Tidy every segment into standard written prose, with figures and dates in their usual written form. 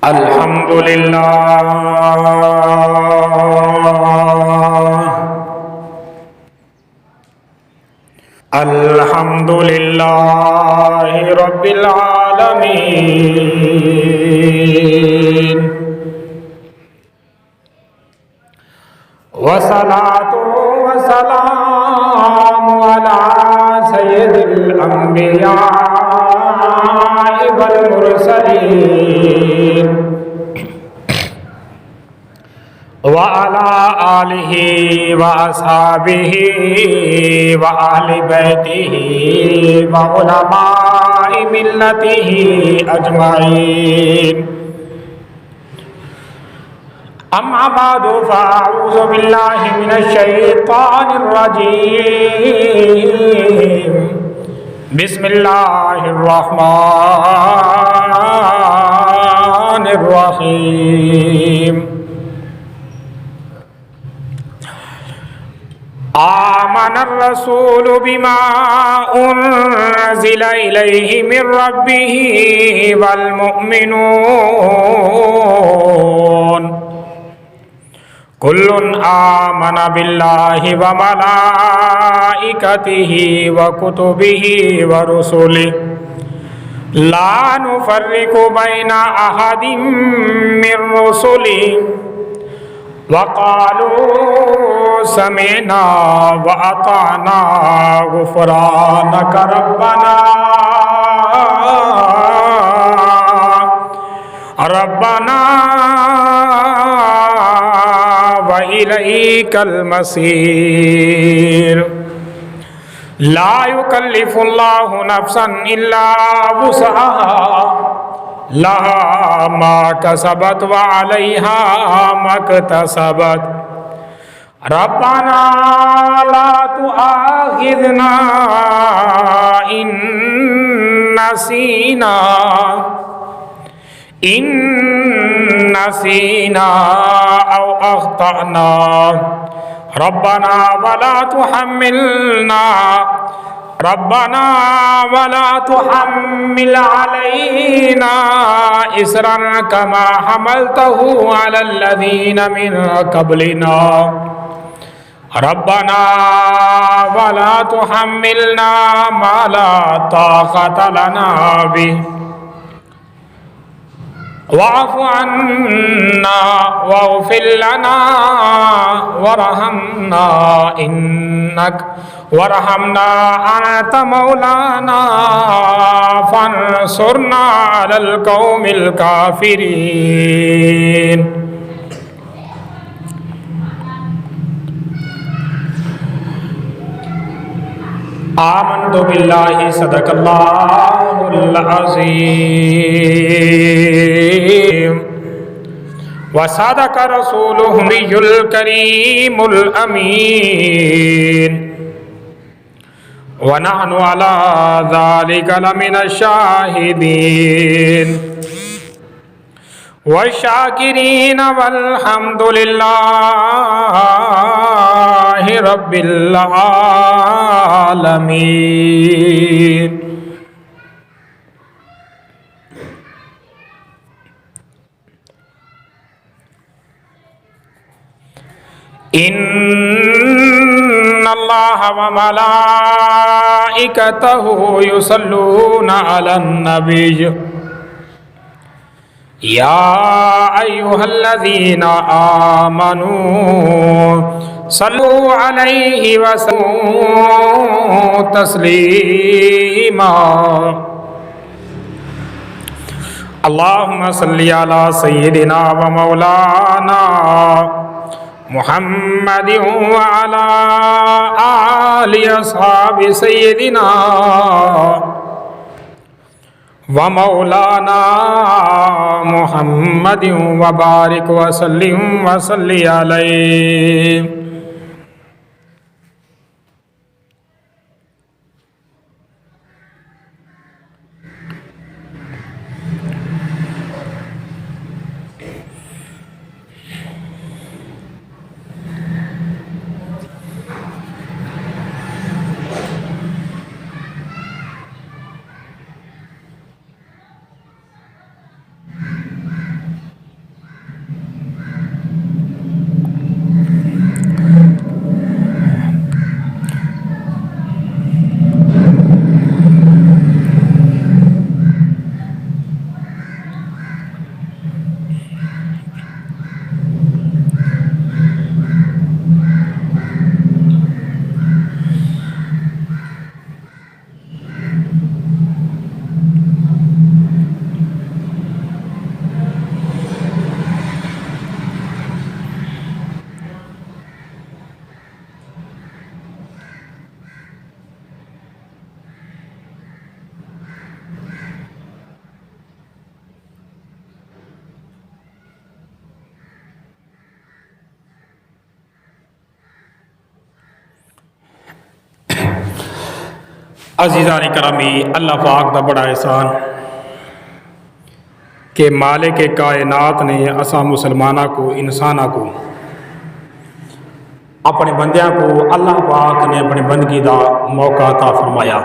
الحمد لله رب العالمين والصلاة والسلام على سيد الأنبياء والمرسلين وعلى آله وأصحابه وأهل بيته وعلماء ملته أجمعين. أما بعد فأعوذ بالله من الشيطان الرجيم. بسم الله الرحمن الرحيم. آمن الرسول بما أنزل إليه من ربه والمؤمنون كل آمن بالله وملائكته وكتبه ورسله لا نفرق بين أحد من رسله وقالوا سمعنا وأطعنا غفرانك ربنا وإليك المصير. لا يكلف الله نفسا إلا وسعها لها ما كسبت وعليها ما اكتسبت. ربنا لا تؤاخذنا إن نسينا أو أخطأنا. ربنا ولا تحمل علينا إصرا كما حملته على الذين من قبلنا. ربنا ولا تحملنا ما لا طاقة لنا به واعف عنا واغفر لنا وارحمنا أنت مولانا فانصرنا على القوم الكافرين. آمنت بالله صدق الله العظيم وصدق رسوله النبي الكريم الأمين ونحن على ذلك لمن الشاهدين والشاكرين والحمد لله رب العالمين. إن الله وملائكته يصلون على النبي يا أيها الذين آمنوا صلوا عليه وسلموا تسليما. اللهم صل على سيدنا ومولانا محمد وعلى آل أصحاب سيدنا ومولانا محمد وبارك وسلم وصلی علیہ. عزیزان کرامی، اللہ پاک دا بڑا احسان کہ مالک کائنات نے اساں مسلمانہ کو، انسانہ کو، اپنے بندیاں کو اللہ پاک نے اپنی بندگی دا موقع عطا فرمایا۔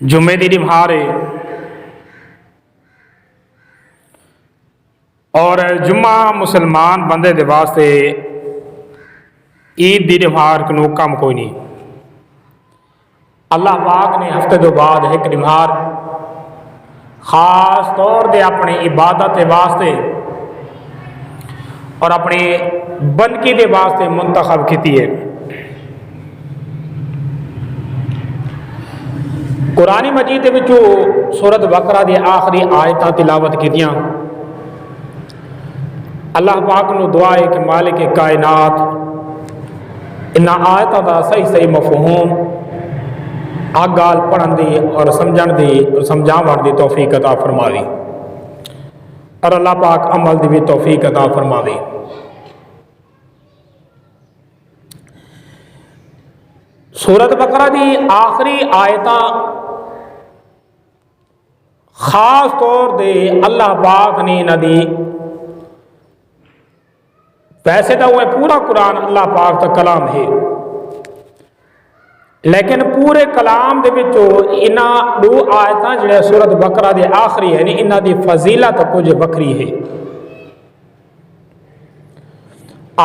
جمعے دی نمہارے اور جمعہ مسلمان بندے دے واسطے عید دی نمہار کنو کم کوئی نہیں۔ اللہ پاک نے ہفتے دو بعد ایک نمہار خاص طور دے اپنی عبادت دے واسطے اور اپنی بندگی دے واسطے منتخب کیتی ہے۔ قرآن مجید دے وچوں سورۃ بقرہ دی آخری آیتاں تلاوت کیتیاں۔ اللہ پاک نو دعا ہے کہ مالک کائنات انہاں آیتاں دا صحیح مفہوم آگال پڑھن دی اور سمجھن دی اور سمجھاون دی توفیق عطا فرماوی، اور اللہ پاک عمل دی بھی توفیق عطا فرماوی۔ سورۃ بقرہ دی آخری آیتاں خاص طور دے اللہ پاک نے انہاں دی، ویسے تو وہ پورا قرآن اللہ پاک کا کلام ہے، لیکن پورے کلام دے وچوں انہاں دو آیتاں جڑے سورۃ بقرہ دے آخری ہے انہاں دی فضیلت کچھ بکری ہے۔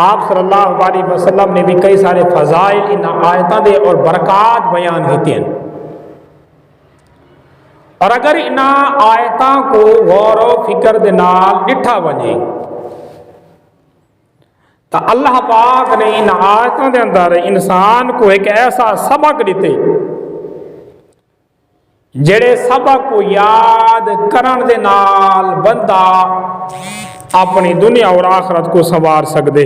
آپ صلی اللہ علیہ وسلم نے بھی کئی سارے فضائل انہاں آیتاں دے اور برکات بیان کیتے ہیں، اور اگر انہاں آیتاں کو غور و فکر دے نال ڈٹھا ونجے تو اللہ پاک نے ان آیتوں دے اندر انسان کو ایک ایسا سبق دیتے جڑے سبق کو یاد کرن دے نال بندہ اپنی دنیا اور آخرت کو سنوار سکدے۔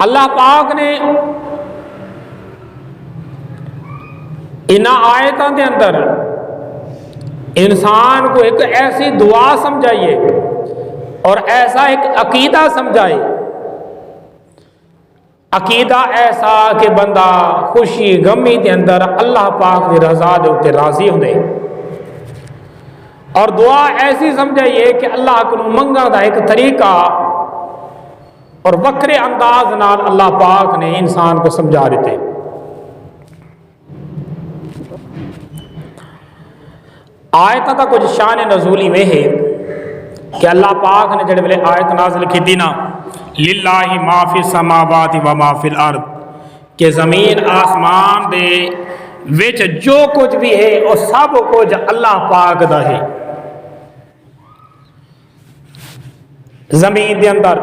اللہ پاک نے ان آیتوں دے اندر انسان کو ایک ایسی دعا سمجھائیے اور ایسا ایک عقیدہ سمجھائے، عقیدہ ایسا کہ بندہ خوشی غمی دے اندر اللہ پاک دی رضا دے اتے راضی ہوندے، اور دعا ایسی سمجھائیے کہ اللہ کو منگا دا ایک طریقہ اور وکرے انداز نال اللہ پاک نے انسان کو سمجھا دیتے۔ آیتاں کا کچھ شان نزولی میں ہے کہ اللہ پاک نے جڑے ویلے آیت نازل کی دی نا للہ ما فی السماوات و ما فی الارض، کہ زمین آسمان دے وچ جو کچھ بھی ہے وہ سب کچھ اللہ پاک دا ہے۔ زمین دے اندر،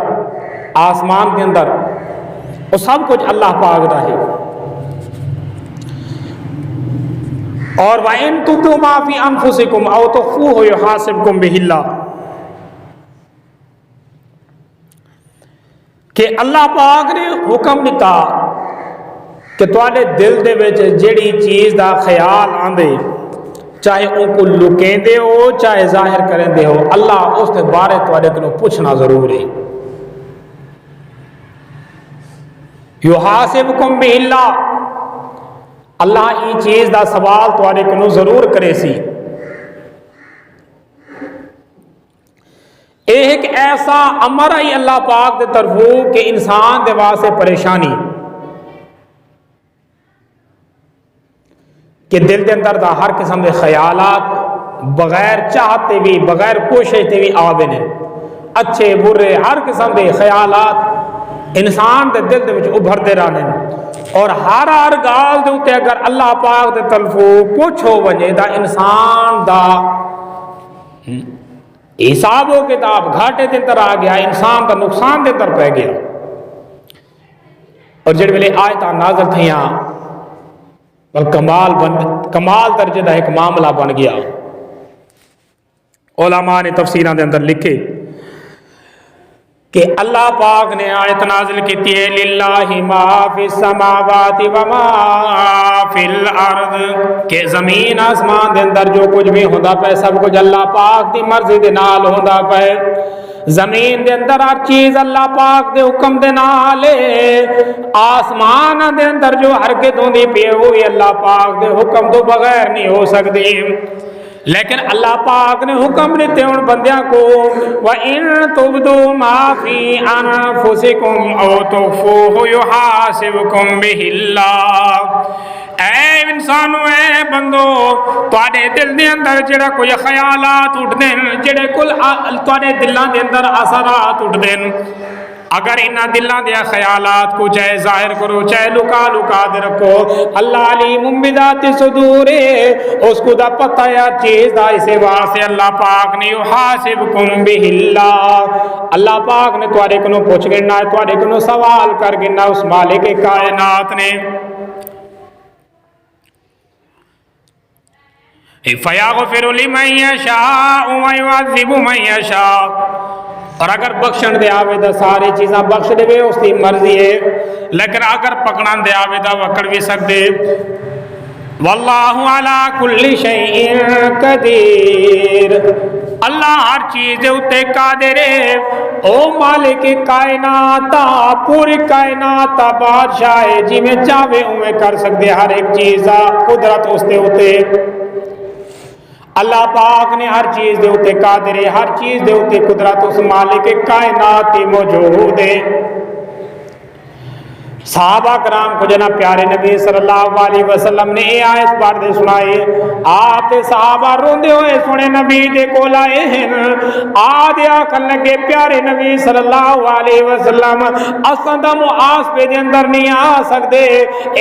آسمان دے اندر، وہ سب کچھ اللہ پاک دا ہے۔ اور وَإِن تُبْدُوا مَا فِي أَنفُسِكُمْ أَوْ تُخْفُوهُ يُحَاسِبْكُم بِهِ اللَّهُ، کہ اللہ پاک نے حکم دیتا کہ تواڈے دل دے وچ جیڑی چیز دا خیال آندے چاہے ان کو لکیندے ہو چاہے ظاہر کریندے ہو، اللہ اس دے بارے تواڈے کولوں پوچھنا ضرور ہے۔ يُحَاسِبْكُم بِهِ اللَّهُ، اللہ ای چیز دا سوال تواڈے کولوں ضرور کرے سی۔ ایک ایسا امر ہے اللہ پاک دے طرفوں کہ انسان دے واسطے پریشانی کہ دل دے اندر دا ہر قسم دے خیالات بغیر چاہتے بھی بغیر کوشش تے بھی آوے نے، اچھے برے ہر قسم دے خیالات انسان دے دل دے وچ ابھردے رہنے، اور ہر گال دے اوتے اگر اللہ پاک دے طرفوں کچھ ہو ونجے دا انسان دا حساب و کتاب گھاٹے دے اندر آ گیا، انسان دا نقصان دے اندر پہ گیا۔ اور جڑے ویلے آیتاں نازل تھیاں کمال درجے دا ایک معاملہ بن گیا۔ علماء نے تفسیراں دے اندر لکھے کہ اللہ پاک نے آیت نازل کی ہے للہ ما فی السماوات و ما فی الارض، کہ زمین آسمان دے اندر جو کچھ بھی ہوندا پے سب کچھ اللہ پاک دی مرضی دے نال ہوندا پے۔ زمین دے اندر ہر چیز اللہ پاک دے حکم دے نال ہے، آسمان دے اندر جو حرکت ہوندی پئی وہ بھی اللہ پاک دے حکم تو بغیر نہیں ہو سکتی۔ لیکن اللہ پاک نے حکم دیتے ان بندیاں کو وَإِن تُبْدُوا مَا فِي أَنفُسِكُمْ أَوْ تُخْفُوهُ يُحَاسِبْكُمْ بِهِ اللَّهُ۔ اے انسانو اے بندو، تواڈے دل دے اندر جڑا کوئی خیالات اٹھدے جڑے کل تواڈے دلاں دے اندر اثرات اٹھدے، اگر انہاں دلاں دے خیالات کو چاہے ظاہر کرو چاہے لکا لکا دے رکھو، اللہ علیم بذات صدور، اس کو دا پتہ ہے ہر چیز دا، اسے واسطے اللہ پاک نے یحاسبکم بہ اللہ، اللہ پاک نے تواڈے کولوں پوچھ گنا ہے، تواڈے کولوں سوال کر گنا اس مالک کائنات نے۔ فَيَغْفِرُ لِمَن يَشَاءُ وَيُعَذِّبُ مَن يَشَاءُ، اور اگر بخشن دے آوے دا ساری چیزاں بخش دے وے اس کی مرضی ہے، لیکن اگر پکڑن دے آوے دا وکڑ بھی سکتے۔ واللہ علی کل شیء قدیر، اللہ ہر چیز دے اتے قادر ہے، او مالک کائنات پوری کائنات بادشاہ ہے، جی میں چاہے اوے کر سکتے، ہر ایک چیز قدرت اس دے اتے۔ اللہ پاک نے ہر چیز دے اتے قادر ہے، ہر چیز دے اتے قدرت اس مالک کائنات موجود ہے۔ صحابہ کرام کو جناب پیارے نبی صلی اللہ علیہ وسلم نے یہ آیت پڑھ دے سنائے، آپ صحابہ روندے ہوئے سنے نبی دے کول آئے ہیں، آدھے آکھن لگے پیارے نبی صلی اللہ علیہ وسلم اساں دا معاذ پہ دے اندر نہیں آ سکتے،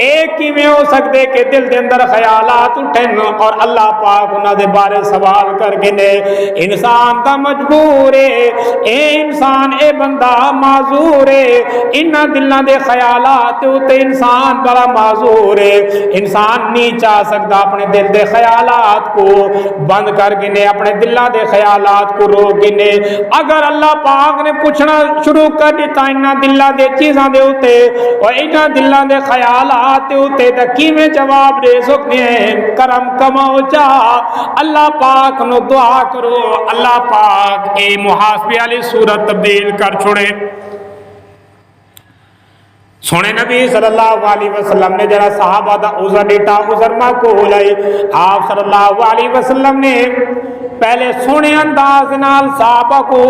ایک ہی میں ہو سکتے کہ دل دے اندر خیالات اٹھن اور اللہ پاک انہاں دے بارے سوال کر کے نے، انسان دا مجبور ہے، اے انسان اے بندہ معذور ہے، انہاں دلاں دے خیالات تے انسان بڑا معذور ہے، انسان نہیں چاہ سکتا اپنے دل دے خیالات کو بند کر گنے، اپنے دلہ دے خیالات کو روک گنے۔ اگر اللہ پاک نے پوچھنا شروع کر دیتا انہاں دلہ دے چیزاں دے ہوتے اور انہاں دلہ دے خیالات دے ہوتے تو کیویں جواب دے سکتے ہیں؟ کرم کماؤ چاہ اللہ پاک نو دعا کرو، اللہ پاک اے محاسبے والی صورت تبدیل کر چھوڑے۔ سونے نبی صلی اللہ علیہ وسلم نے جرا صحابہ دا عذر دیتا، عذر معقول ہے، آپ صلی اللہ علیہ وسلم نے پہلے سونے انداز نال صحابہ کو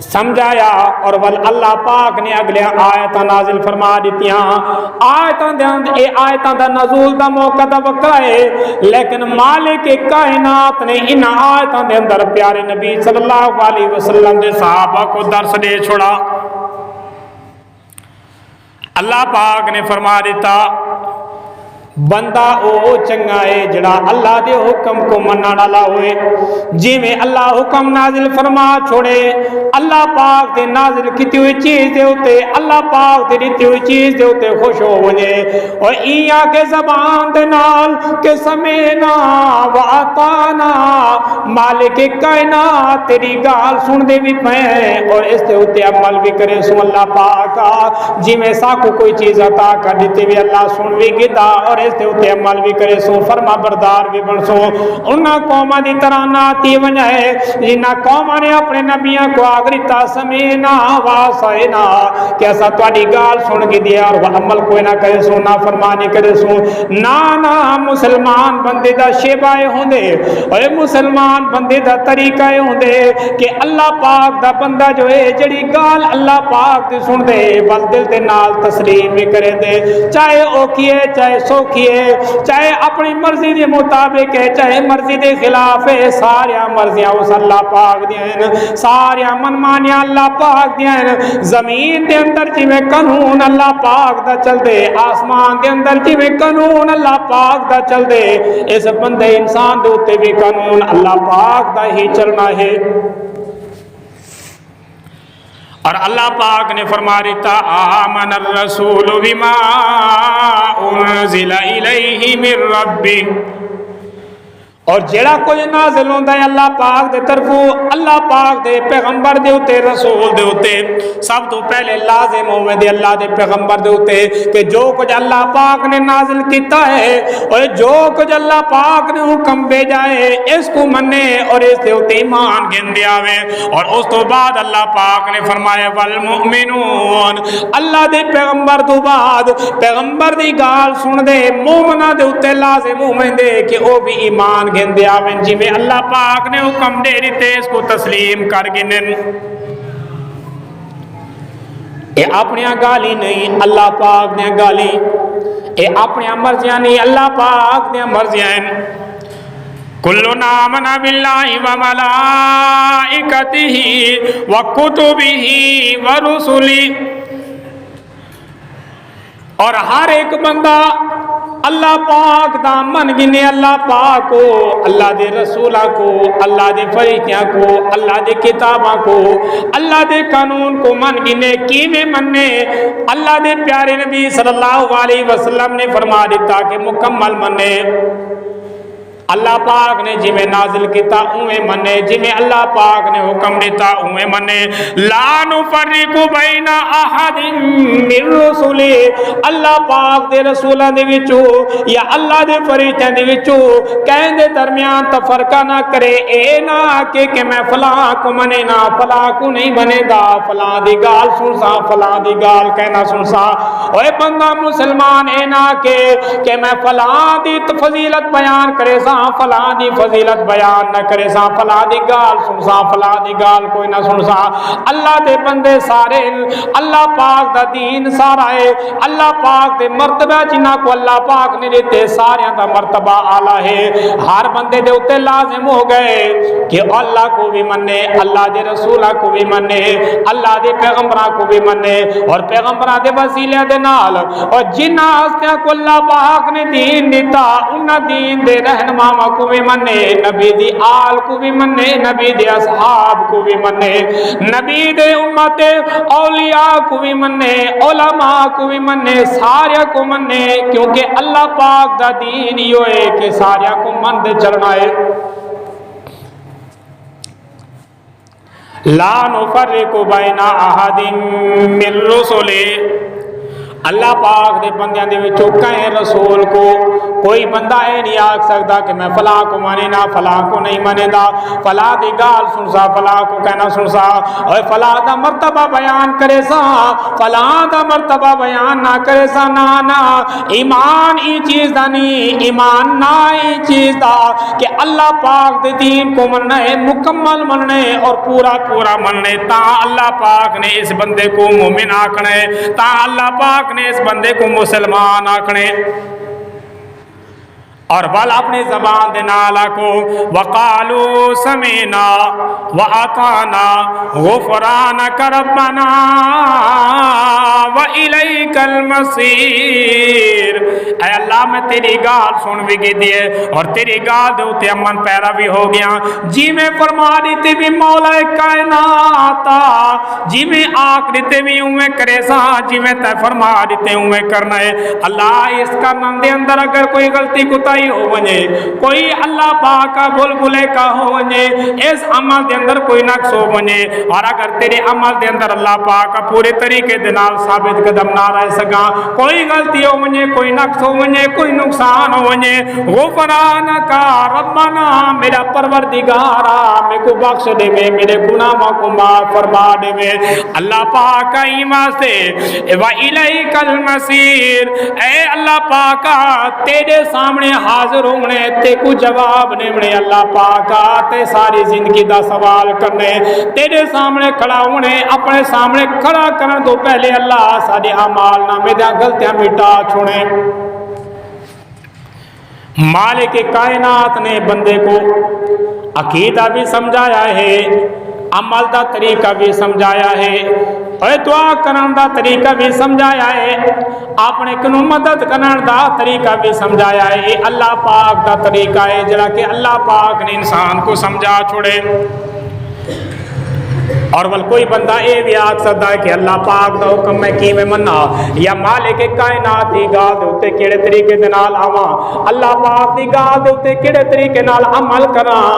سمجھایا اور اللہ پاک نے اگلے آیتاں نازل فرما دیتیاں۔ آیتاں دا نزول دا موقع دا وقت ہے، لیکن مالک کائنات نے ان آیتاں دے اندر پیارے نبی صلی اللہ علیہ وسلم دے صحابہ کو درس دے چھوڑا۔ اللہ پاک نے فرما دیتا بندہ او چنگا ہے جڑا اللہ دے حکم کو مننا والا ہوئے، جی میں اللہ حکم نازل فرما چھوڑے، اللہ پاک دے نازل کیتی ہوئی چیز دے ہوتے، اللہ پاک دے دیتی ہوئی چیز دے ہوتے خوش ہو وجے، اور ایاں کے زبان دے نال کہ سمینا وعطانا، مالک کائنات تیری گال سن دے بھی پہیں اور اس دے ہوتے عمل بھی کرے سو اللہ پاکا، جی میں ساکو کوئی چیز عطا کر دیتے بھی اللہ سن بھی گدا اور تے اتے عمل بھی کرے سو، فرما بردار بھی بن سو۔ انہاں قوماں دی طرح ناتی ونجا ہے جنہاں قوماں نے اپنے نبیاں کو آگریتا سمینا واسینا کہ ایسا تواڈی گال سن کے دیا اور وہ عمل کوئی نہ کرے سو، نہ فرمانی کرے سو۔ نانا مسلمان بندے دا شیبہ ہوندے اور مسلمان بندے دا طریقہ ہوندے کہ اللہ پاک دا بندہ جو ہے جڑی گال اللہ پاک دی سن دے بل دل دے نال تسلیم بھی کرے دے، چاہے اوکھی ہے چاہے سوکھی ہے، چاہے اپنی مرضی دے مطابق ہے چاہے مرضی دے خلاف ہے، ساریا مرضیاں اس اللہ پاک دیا ہیں، ساریا منمانیاں اللہ پاک دیا ہیں۔ زمین دے اندر جی میں قانون اللہ پاک دا چل دے، آسمان دے اندر جی میں قانون اللہ پاک دا چل دے، اس بندے انسان دے اتے بھی قانون اللہ پاک دا ہی چلنا ہے۔ اور اللہ پاک نے فرما دیتا آمن الرسول بما انزل الیہ من ربی، اور جڑا کچھ نازل ہوندا ہے اللہ پاک دے طرفوں، اللہ پاک دے پیغمبر دے اوتے، رسول دے اوتے، سب تو پہلے لازم ہوے دے اللہ دے پیغمبر دے اوتے کہ جو کچھ اللہ پاک نے نازل کیتا ہے اور جو کچھ اللہ پاک نے حکم بھیجا ہے اس کو منے اور اس دے اوتے ایمان گھندے آوے۔ اور اس تو بعد اللہ پاک نے فرمایا والمؤمنون، اللہ دے پیغمبر تو بعد پیغمبر دی گال سن دے مومناں دے اوتے لازم ہوندے کہ او بھی ایمان گھندے آویں، جی میں اللہ پاک نے حکم دے دیتے اس کو تسلیم کر گنن۔ اے اپنی گالی نہیں اللہ پاک نے گالی، اے اپنی مرضیاں نہیں اللہ پاک نے مرضیاں ہیں۔ کلنا آمن باللہ وملائکتہ وکتبہ ورسلہ، اور ہر ایک بندہ اللہ پاک دا من گنے اللہ پاک کو، اللہ دے رسولہ کو، اللہ دے فرشتیاں کو، اللہ دے کتاباں کو، اللہ دے قانون کو من گنے کی میں مننے۔ اللہ دے پیارے نبی صلی اللہ علیہ وسلم نے فرما دیتا کہ مکمل مننے۔ اللہ پاک نے جی میں نازل کیتا اویں منے، جی میں اللہ پاک نے حکم دیتا اویں منے۔ لا نفرق بین احد من رسلہ، اللہ پاک دے رسولاں دے وچوں یا اللہ دے فرشتیاں دے وچوں کہیں دے درمیان تفرقہ نہ کرے، اے نہ کہ میں فلاں کو منے نا فلاں کو نہیں بنے گا، فلاں دی گال سن سا فلاں دی گال کہنا سن سا۔ اوے بندہ مسلمان اے نہ کہ میں فلاں دی فضیلت بیان کرے سا فلاں دی فضیلت بیان نہ کرے سا، فلاں دی گال سن سا فلاں دی گال کوئی نہ سن سا۔ اللہ دے بندے سارے، اللہ پاک دا دین سارا ہے، اللہ پاک دے مرتبہ جنہاں کو اللہ پاک نے دیتے ساریاں دا مرتبہ اعلیٰ ہے۔ ہر بندے دے اوتے لازم ہو گئے کہ اللہ کو بھی منے، اللہ دے رسولہ کو بھی منے، اللہ دے پیغمبراں کو بھی منے، اور پیغمبراں دے وسیلے دے نال اور جنہاں ہستیاں کو اللہ پاک نے دین دیتا انہاں دین دے رہنما کو بھی منے، نبی دی آل کو بھی منے، نبی دے اصحاب کو بھی منے، نبی دے امت اولیاء کو بھی منے، علماء کو بھی منے، سارے کو منے، کیونکہ اللہ پاک دا دین یہ ہے کہ سارے کو من دے چلنا ہے۔ لا نفرق بین احد من رسلہ، اللہ پاک دے بندیاں دے وچوں کہیں رسول کو کوئی بندہ اے نہیں آکھ سکتا کہ میں فلاں کو مانے نا فلاں کو نہیں مانے دا، فلاں دی گال سن سا فلاں کو کہنا سن سا، اور فلاں دا مرتبہ بیان کرے سا فلاں دا مرتبہ بیان نہ کرے سا۔ نا ایمان ای چیز دا نہیں، ایمان نہ ای چیز دا کہ اللہ پاک دے دین کو مننے مکمل مننے اور پورا پورا مننے، تا اللہ پاک نے اس بندے کو مومن آکھنے، تا اللہ پاک نے اس بندے کو مسلمان آکھنے۔ اور بل اپنی زبان دے نالا کو وقالو سمینا واطعنا غفرانک ربنا والیک المصیر، اے اللہ میں تیری گال سن بھی گئی دیئے اور تیری گال دے اتے امن پیرا بھی ہو گیا، جی میں فرما دیتے بھی مولا کائنات، جی میں آنکھ دیتے بھی میں کرے سا، جی میں تے فرما دیتے میں کرنا ہے۔ اللہ اس کا نندے اندر اگر کوئی غلطی کوتا ہو ونجے، کوئی اللہ پاک کا بھول بھلے کا ہو ونجے، اس عمل دے اندر کوئی نقص ہو ونجے، اور اگر تیرے عمل دے اندر اللہ پاک کا پورے طریقے دے نال ثابت قدم نہ رہ سکا، کوئی غلطی ہو ونجے، کوئی نقص ہو ونجے، کوئی نقصان ہو ونجے، غفرانک ربنا، میرا پروردگارا میں کو بخش دے میں، میرے گناہوں کو معاف فرما دے میں۔ اللہ پاک کا ایمان سے وَإِلَيْكَ الْمَصِيرُ، اے اللہ پاک تیرے سامنے حاضر ہونے تے کو جواب دینے، اللہ پاکا تے ساری زندگی دا سوال کرنے، تیرے سامنے کھڑا ہونے، اپنے سامنے کھڑا کرنے تو پہلے اللہ سارے اعمال نامے دے غلطیاں مٹا چھوڑے۔ مالک کائنات نے بندے کو عقیدہ بھی سمجھایا ہے، عمل دا طریقہ بھی سمجھایا ہے، اور دعا کرن دا طریقہ بھی سمجھایا ہے، اپنے کنو مدد کرن دا طریقہ بھی سمجھایا ہے۔ یہ اللہ پاک دا طریقہ ہے جڑا کہ اللہ پاک نے انسان کو سمجھا چھوڑے۔ اور ول کوئی بندہ یہ بھی آکھ سکتا ہے کہ اللہ پاک دا حکم میں کی میں منا یا مالک کائنات دی گال دے اوتے کیڑے طریقے دے نال آواں، اللہ پاک دی گال دے اوتے کیڑے طریقے نال عمل کراں،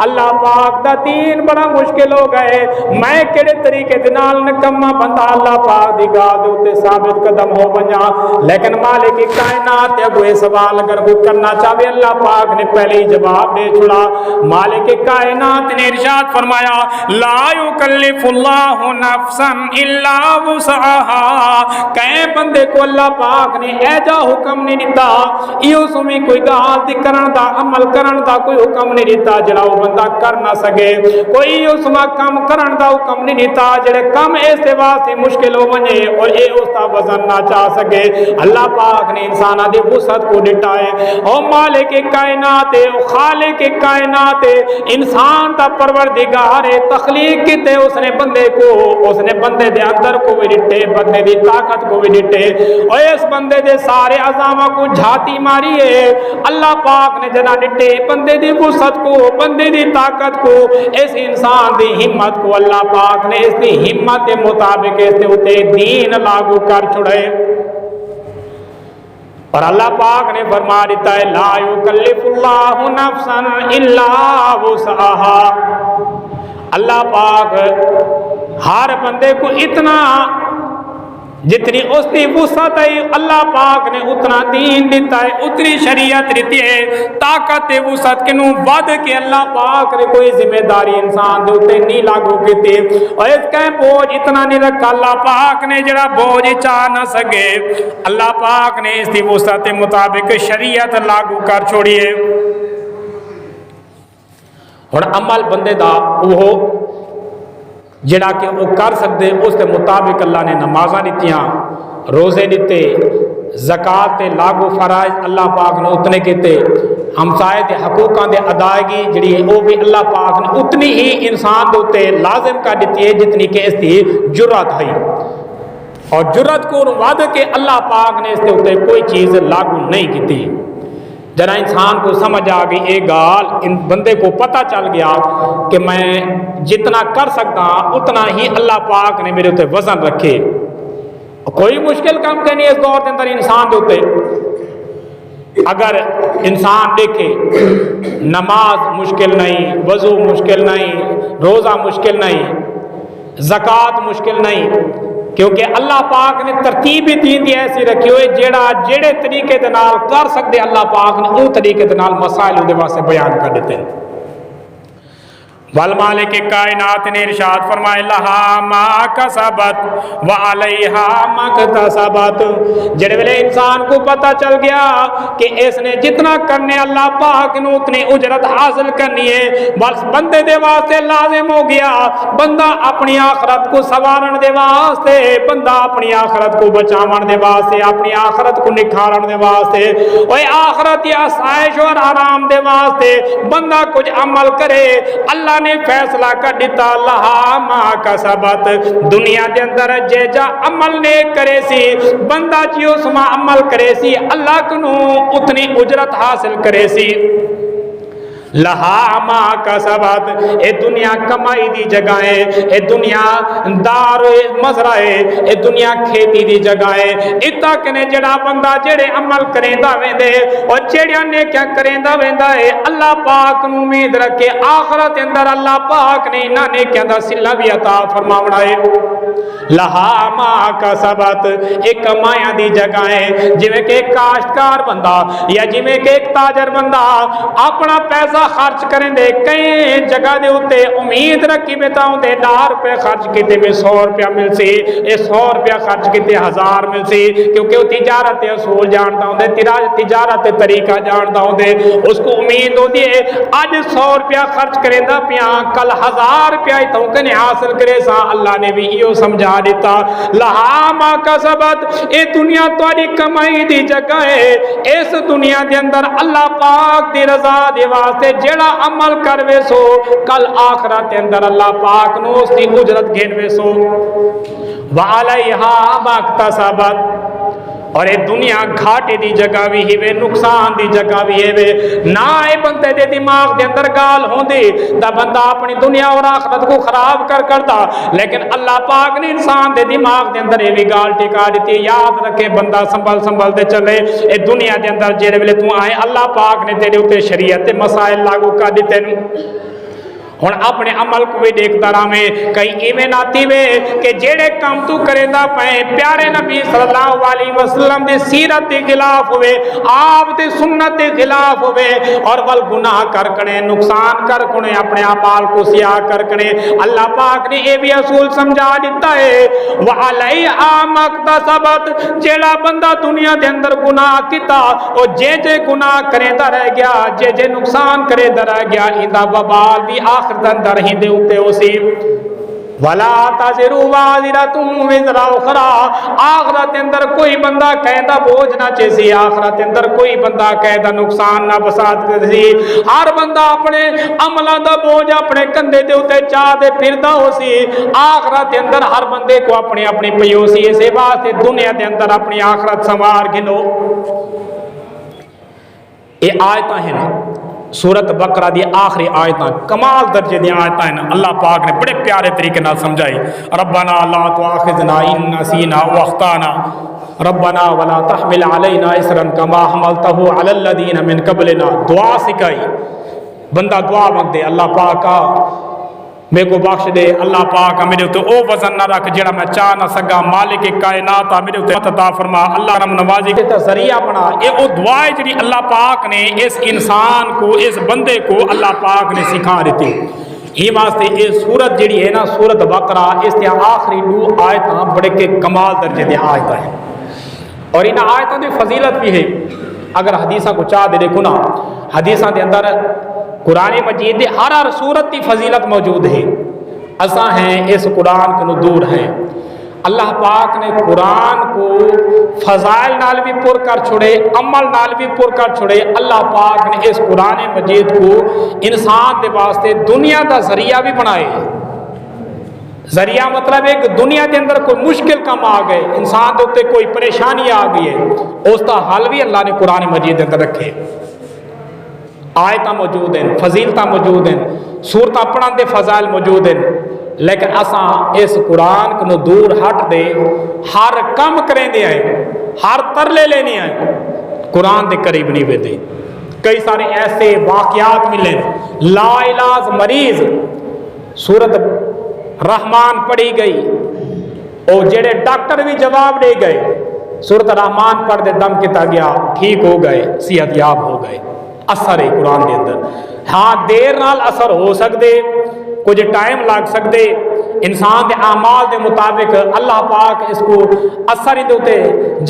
اللہ پاک دا دین بڑا مشکل ہو گئے، میں کیڑے طریقے دے نال نکما بندہ اللہ پاک دی گال دے اوتے ثابت قدم ہو بنیا۔ لیکن مالک کائنات اگو یہ سوال اگر وہ کرنا چاہے اللہ پاک نے پہلے ہی جواب دے چھڑا۔ مالک کائنات نے ارشاد فرمایا لا یکلف اللہ نفسا الا وسعها، کہیں بندے کو اللہ پاک نے ایجا حکم نہیں دیتا، ایو سمی کوئی گال دی کرن دا عمل کرن دا کوئی حکم نہیں دیتا جڑا وہ بندہ کر نہ سکے، کوئی ایو سما کم کرن دا حکم نہیں دیتا جڑے کم اس دے واسطے مشکل ہو بنے اور اے اس دا وزن نہ چاہ سکے۔ اللہ پاک نے انسانہ دی وسعت کو ڈٹا ہے، او مالک کائنات ہے، او خالق کائنات ہے، انسان دا پروردگار ہے، تخلیق کیتے اس نے بندے کو، اس نے بندے دے اندر کو بھی ڈٹے، بندے دی طاقت کو بھی ڈٹے، اور اس بندے دے سارے عظامہ کو جھاتی ماری ہے۔ اللہ پاک نے جنا ڈٹے بندے دی وسعت کو، بندے دی طاقت کو، اس انسان دی ہمت کو اللہ پاک نے اس دی ہمت کے مطابق اس دے اوتے دین لاگو کر چھڑے۔ اور اللہ پاک نے فرما دیتا ہے لا یکلف اللہ نفسا الا وسعها، اللہ پاک ہر بندے کو اتنا جتنی اس کی وسعت ہے اللہ پاک نے اتنا دین دیتا ہے، اتنی شریعت دیتی ہے، طاقت وسعت کے نو ود کے اللہ پاک نے کوئی ذمہ داری انسان دے اوتے نہیں لاگو کیتی، اور اس کا بوجھ اتنا نہیں رکھا اللہ پاک نے جڑا بوجھ چاہ نہ سکے، اللہ پاک نے اس کی وسعت کے مطابق شریعت لاگو کر چھوڑیے۔ اور عمل بندے دا وہ جڑا کہ وہ کر سکتے اس کے مطابق اللہ نے نمازاں دیتیاں، روزے دیتے، زکات تے لاگو فرائض اللہ پاک نے اتنے کیتے، ہمسائے دے حقوقاں دے ادائیگی جڑی ہے وہ بھی اللہ پاک نے اتنی ہی انسان دے اوتے لازم کر دیتی ہے جتنی کہ اس کی جرات ہے، اور جرات کو ود کے اللہ پاک نے اس کے اوتے کوئی چیز لاگو نہیں کیتی۔ جنا انسان کو سمجھ آ گئی ایک گال، ان بندے کو پتہ چل گیا کہ میں جتنا کر سکتا اتنا ہی اللہ پاک نے میرے اوتے وزن رکھے، کوئی مشکل کام کرنی اس دور کے اندر انسان دے اوتے۔ اگر انسان دیکھے نماز مشکل نہیں، وضو مشکل نہیں، روزہ مشکل نہیں، زکات مشکل نہیں، کیونکہ اللہ پاک نے ترتیب ہی دین دی ایسی رکھی ہوئے جڑے طریقے دے نال کر سکتے اللہ پاک نے وہ طریقے دے نال مسائل دے واسطے بیان کر دیتے ہیں۔ والمالک کائنات نے ارشاد فرمائے لہا ما کسبت وعلیہا ما اکتسبت، جڑے ویلے انسان کو پتہ چل گیا کہ اس نے جتنا کرنے اللہ پاک نے اتنی اجرت حاصل کرنی ہے، بس بندے دے واسطے لازم ہو گیا بندہ اپنی آخرت کو سوارن دے واسطے، بندہ اپنی آخرت کو بچاون دے واسطے، اپنی آخرت کو نکھارن دے واسطے، اوے آخرت یا آسائش اور آرام دے واسطے بندہ کچھ عمل کرے، اللہ نے فیصلہ کر دیتا لہا ما کسبت، دنیا دے اندر جے جا عمل نے کرے سی بندہ جیو سما عمل کرے سی اللہ کنو اتنی اجرت حاصل کرے سی۔ لہا ما کسبت، اے دنیا کمائی دی جگہ ہے، اے دنیا دار مزرع ہے، اے دنیا کھیتی دی جگہ ہے، اتا کنے جڑا بندہ جڑے عمل کریندا ویندے اور جڑیاں نیکیاں کریندا ویندا ہے اللہ پاک نو امید رکھے آخرت اندر اللہ پاک نے انہاں نیکیاں دا صلہ بھی عطا فرماونا ہے۔ لہا ما کسبت، ایک کمائیاں دی جگہ ہے، جویں کہ ایک کاشتکار بندہ یا جویں کہ ایک تاجر بندہ اپنا پیسہ خرچ کریں دے کئی جگہ دے ہوتے امید رکھی بیتا ہوں دے 10 روپے خرچ کیتے میں 100 روپیہ مل سی، اے 100 روپیہ خرچ کیتے 1000 مل سی، کیونکہ وہ تجارت اصول جانتا ہوں دے، تجارت طریقہ جانتا ہوں دے، اس کو امید ہو دیئے آج 100 روپیہ خرچ کریں دا پیاں کل 1000 روپیہ ہی تو کنے حاصل کرے سا، اللہ نے بھی یہ سمجھا دیتا لہا ما کسبت، اے دنیا تواری کمائی دی جگہ ہے، اس دنیا دے اندر اللہ پاک دی رضا دے واسطے جڑا عمل کروے سو کل آخرت اندر اللہ پاک نو اس کی اجرت گھنوے سو۔ وعلیہا ما اکتسبت، اور یہ دنیا گھاٹے دی جگہ بھی ہے، نقصان دی جگہ بھی ہے۔ نہ اے بندے دے دماغ دے اندر گال ہوندی تا بندہ اپنی دنیا اور آخرت کو خراب کرتا، لیکن اللہ پاک نے انسان دے دماغ دے اندر یہ بھی گال ٹکا دیتی۔ یاد رکھے بندہ سنبھل دے چلے، اے دنیا دے اندر جڑے ویلے تو آئے اللہ پاک نے تیرے اوتے شریعت تے مسائل لاگو کر دیتے نو۔ ہن اپنے عمل کو بھی دیکھتا رہا میں کئی ایویں ناتی وے کہ جیڑے کام تو کریندا پے پیارے نبی صلی اللہ علیہ وسلم دی سیرت کے خلاف ہوئے، آپ دی سنت کے خلاف ہوئے، اور ول گناہ کر کنے نقصان کر کنے اپنے اعمال کو سیاہ کر کنے اللہ پاک نے یہ بھی اصول سمجھا دیتا ہے وعلیہا مکتسبت، جیڑا بندہ دنیا دے اندر گناہ کیتا او جے گناہ کریندا رہ گیا، جے نقصان کریندا رہ گیا، ایندا وبال بھی آخر اندر ہی دے اوتے اسی ولا تزر وازرۃ وزر اخرى، آخرت اندر کوئی بندہ کہندا بوجھ نہ چیسی، آخرت اندر کوئی بندہ کہندا نقصان نہ بسات کرسی، ہر بندہ اپنے عملاں دا بوجھ اپنے کندھے دے اوتے چا دے پھردا ہوسی، آخرت اندر ہر بندے کو اپنی اپنی پیوسی، اس واسطے دنیا دے اندر اپنی آخرت سنوار گنو۔ یہ آیتاں ہیں نا سورت بقرہ دی آخری آیتاں کمال درجے دی آیتاں ہیں، اللہ پاک نے بڑے پیارے طریقے نال سمجھائی۔ ربنا لا تؤاخذنا ان نسینا واخطانا ربنا ولا تحمل علينا اسرا كما حملته على الذين من قبلنا، دعا سکھائی۔ بندہ دعا مانگ دے اللہ پاکا میرے کو بخش دے، اللہ پاک میرے تے او وزن نہ رکھ جڑا میں چاہ نہ سکا، مالک کائنات میرے تے عطا فرما، اللہ رحم نوازی کے ذریعہ بنا۔ اے او دعائے جڑی اللہ پاک نے اس انسان کو، اس بندے کو اللہ پاک نے سکھا دیتی۔ یہ واسطے یہ سورت جڑی ہے نا سورت بقرہ، اس کے آخری دو آیتاں بڑے کے کمال درجے دی آیتاں ہیں، اور ان آیتوں دی فضیلت بھی ہے۔ اگر حدیثہ کو چاہ دے دیکھو نا، حدیثہ دے اندر قرآن مجید دی ہر صورت کی فضیلت موجود ہے۔ اساں ہیں اس قرآن کو دور ہیں، اللہ پاک نے قرآن کو فضائل نال بھی پر کر چھوڑے، عمل نال بھی پر کر چھوڑے۔ اللہ پاک نے اس قرآن مجید کو انسان دے واسطے دنیا دا ذریعہ بھی بنائے۔ ذریعہ مطلب ہے کہ دنیا کے اندر کوئی مشکل کام آ گئے، انسان دے اوتے کوئی پریشانی آ گئی ہے، اس کا حل بھی اللہ نے قرآن مجید کے اندر رکھے۔ آیتاں موجود ہیں، فضیلتاں موجود ہیں، سورتاں پڑھن دے فضائل موجود ہیں، لیکن اساں اس قرآن کو دور ہٹ دے ہر کم کریں دے آئے، ہر ترلے لینے آئے، قرآن دے قریب نہیں ویندے۔ کئی سارے ایسے واقعات ملے، لا علاج مریض سورت رحمان پڑھی گئی، اور جڑے ڈاکٹر بھی جواب دے گئے، سورت رحمان پڑھ دے دم کتا گیا، ٹھیک ہو گئے، صحت یاب ہو گئے۔ اثر ہے قرآن دے اندر، ہاں دیر نال اثر ہو سکتے، کچھ ٹائم لگ سکتے، انسان دے اعمال دے مطابق اللہ پاک اس کو اثر ہی دوتے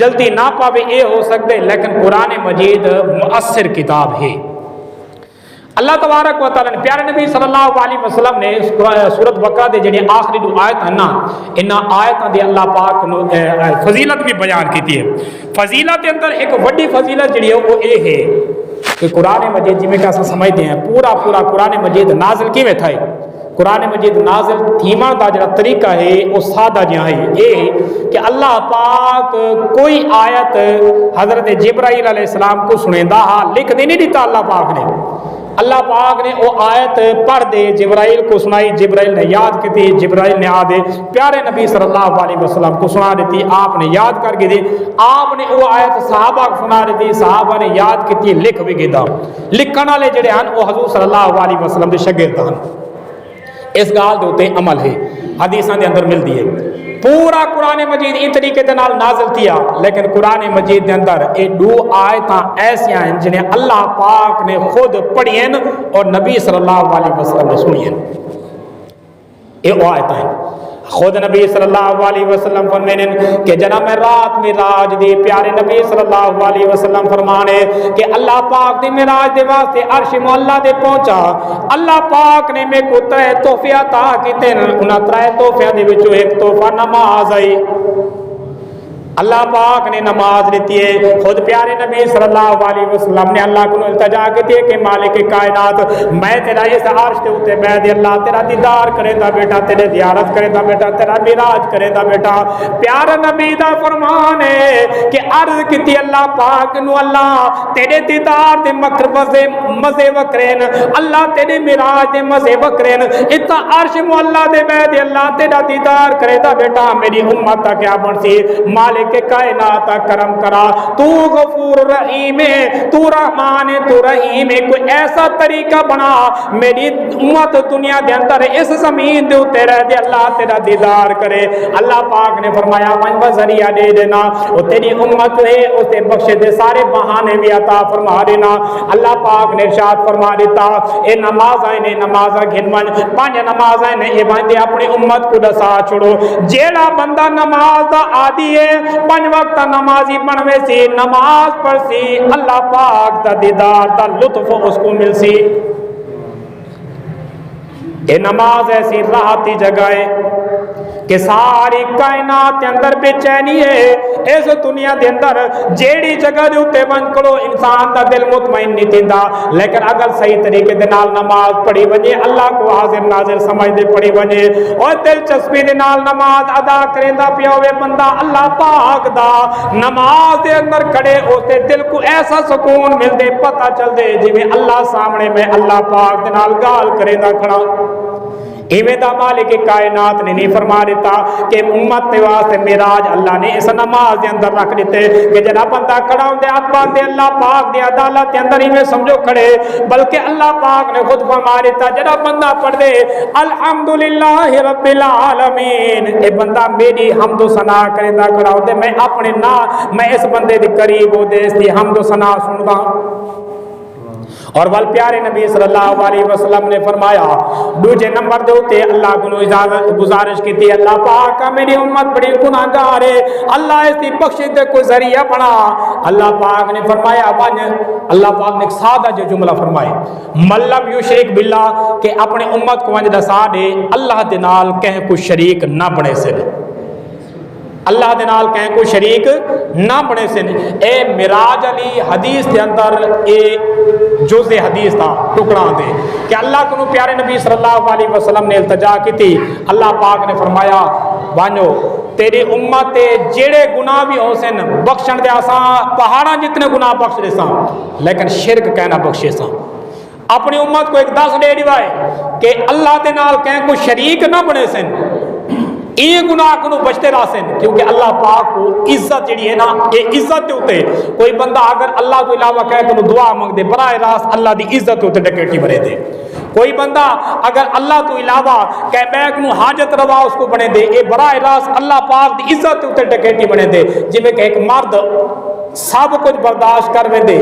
جلدی نہ پاوے، اے ہو سکتے، لیکن قرآن مجید مؤثر کتاب ہے۔ اللہ تبارک و تعالیٰ نے پیارے نبی صلی اللہ علیہ وسلم نے سورت بقرہ دے جڑی آخری دو آیت ہیں نا، انہاں آیتاں دے اللہ پاک نے فضیلت بھی بیان کیتی ہے۔ فضیلت دے اندر ایک وڈی فضیلت جڑی ہے وہ اے ہے کہ قرآن مجید جی میں کہ اساں سمجھتے ہیں پورا قرآن مجید نازل کیویں تھا ہے۔ قرآن مجید نازل تھیما دا جڑا طریقہ ہے وہ سادہ جہاں ہے، یہ کہ اللہ پاک کوئی آیت حضرت جبرائیل علیہ السلام کو سنیندہ ہا لکھ دے نہیں دیتا اللہ پاک نے، اللہ پاک نے وہ آیت پڑھ دے جبرائیل کو سنائی، جبرائیل نے یاد کی تھی، جبرائیل نے آدھے پیارے نبی صلی اللہ علیہ وسلم کو سنا دیتی، آپ نے یاد کر کے دی، آپ نے وہ آیت صحابہ کو سنا دیتی، صحابہ نے یاد کی تھی، لکھ بھی گیا، لکھن والے جڑے ہیں وہ حضور صلی اللہ علیہ وسلم دے شاگرد ہیں۔ اس گال دے اوتے عمل ہے، حدیثاں دے اندر ملتی ہے۔ پورا قرآن مجید اس طریقے دے نال نازل کیا، لیکن قرآن مجید دے اندر یہ دو آیتاں ایسیاں ہیں جنہیں اللہ پاک نے خود پڑھی ہیں اور نبی صلی اللہ علیہ وسلم نے سنی ہیں۔ یہ آیتاں ہیں، خود نبی صلی اللہ علیہ وسلم فرمانے کہ جناب رات معراج دی پیارے نبی صلی اللہ علیہ وسلم فرمانے کہ اللہ پاک دی معراج دے واسطے عرش معلا دے پہنچا، اللہ پاک نے میں کو 3 تحفے عطا کیتے، انہاں 3 تحفیاں دے وچوں ایک تحفہ نماز ہے۔ اللہ پاک نے نماز دیتی ہے. خود پیارے نبی صلی اللہ علیہ وسلم نے اللہ کو التجا کی تھی کہ مالک کائنات میں تیرا اس عرش تے اوتے بیٹھ اللہ تیرا دیدار کرے دا بیٹا, تیرے زیارت کرے دا بیٹا, تیرا معراج کرے دا بیٹا. پیارا نبی دا فرمان ہے کہ عرض کیتی اللہ پاک نو اللہ تیرے دیدار دے مزے وکرین, اللہ تیرے معراج دے مزے وکرین, اتا عرش مولا دے بیٹھ اللہ تیرا دیدار کرے دا بیٹا. میری امت کا کیا بنسی مالک کہ کائنات کرم کرا, تو غفور رحیم ہے, تو رحمان ہے, تو رحیم ہے, کوئی ایسا طریقہ بنا میری امت دنیا دے اندر اس زمین دے اوتے رہ دے اللہ تیرا دیدار کرے. اللہ پاک نے فرمایا من ذریعہ دے دینا او تیری امت ہے اسے بخش دے سارے بہانے بھی عطا فرما دینا. اللہ پاک نے ارشاد فرما دیتا اے نمازاں نے نمازاں گھنون 5 نمازاں نے اے بندے اپنی امت کو دسا چھوڑو. جیڑا بندہ نماز دا عادی ہے 5 وقت نمازی بنوے سی, نماز پڑھ سی, اللہ پاک دا دیدار دا لطف اس کو مل سی. اے نماز ایسی راحتی جگہ ہے کہ ساری کائنات کے اندر بے چینی ہے. اس دنیا دے اندر جیڑی جگہ دے اوتے ون کرو انسان دا دل مطمئن نہیں تیندا, لیکن اگر صحیح طریقے دے نال نماز پڑھی ونجے, اللہ کو حاضر ناظر سمجھ دے پڑھی ونجے اور دلچسپی دے نال نماز ادا کریندا پیا ہوے بندہ, اللہ پاک دا نماز دے اندر کھڑے اوتے دل کو ایسا سکون مل دے, پتہ چل دے جویں اللہ سامنے میں اللہ پاک دے نال گال کریندا کھڑا. ایویں دا مالک کائنات نے نہیں فرما دیتا کہ امت دے واسطے معراج اللہ نے اس نماز دے اندر رکھ دیتے کہ جڑا بندہ کھڑا ہوندے ہاتھ پاک دے اللہ پاک دی عدالت دے اندر ایویں سمجھو کھڑے, بلکہ اللہ پاک نے خود فرما دیتا جڑا بندہ پڑھ دے الحمدللہ رب العالمین, اے بندہ میری حمد و ثنا کریندا کھڑا ہوندے, میں اپنے میں اس بندے دے قریب ہو دے اس دی حمد و ثنا سندا. اور ول پیارے نبی صلی اللہ علیہ وسلم نے فرمایا دوجے نمبر دے اوتے اللہ کو گزارش کی تھی اللہ پاک میری امت بڑی گناہگار ہے, اللہ اس دی بخشش دے کوئی ذریعہ بنا. اللہ پاک نے فرمایا اللہ پاک نے ایک سادہ جو جملہ فرمائے ملم یشرک باللہ کہ اپنے امت کو ونج دسا دے اللہ دے نال کہیں کوئی شریک نہ بنے سے, اللہ دے نال کہیں کوئی شریک نہ بنے سے. اے معراج علی حدیث دے اندر اے جزء حدیث تھا ٹکڑا دے کہ اللہ کو پیارے نبی صلی اللہ علیہ وسلم نے التجا کی تھی. اللہ پاک نے فرمایا وانو تیری امت جیڑے گناہ بھی ہو سن بخشن دے آسان پہاڑاں جتنے گناہ بخش دے ساں, لیکن شرک کہنا بخشے ساں. اپنی امت کو ایک 10 دے دیوائے کہ اللہ دے نال کہیں کوئی شریک نہ بنے سن, یہ گناہ کو بچتے رہ سن, کیونکہ اللہ پاک کو عزت جڑی ہے نا یہ عزت دے ہوتے کوئی بندہ اگر اللہ کو علاوہ کہے کہ دعا مانگ دے براہ راست اللہ دی عزت ہوتے ڈکیٹی بنے دے. کوئی بندہ اگر اللہ تو علاوہ کہ بیک نو حاجت روا اس کو بنے دے, اے براہ راست اللہ پاک دی عزت ہوتے ڈکیٹی بنے دے. جی میں کہ ایک مرد سب کچھ برداشت کر دے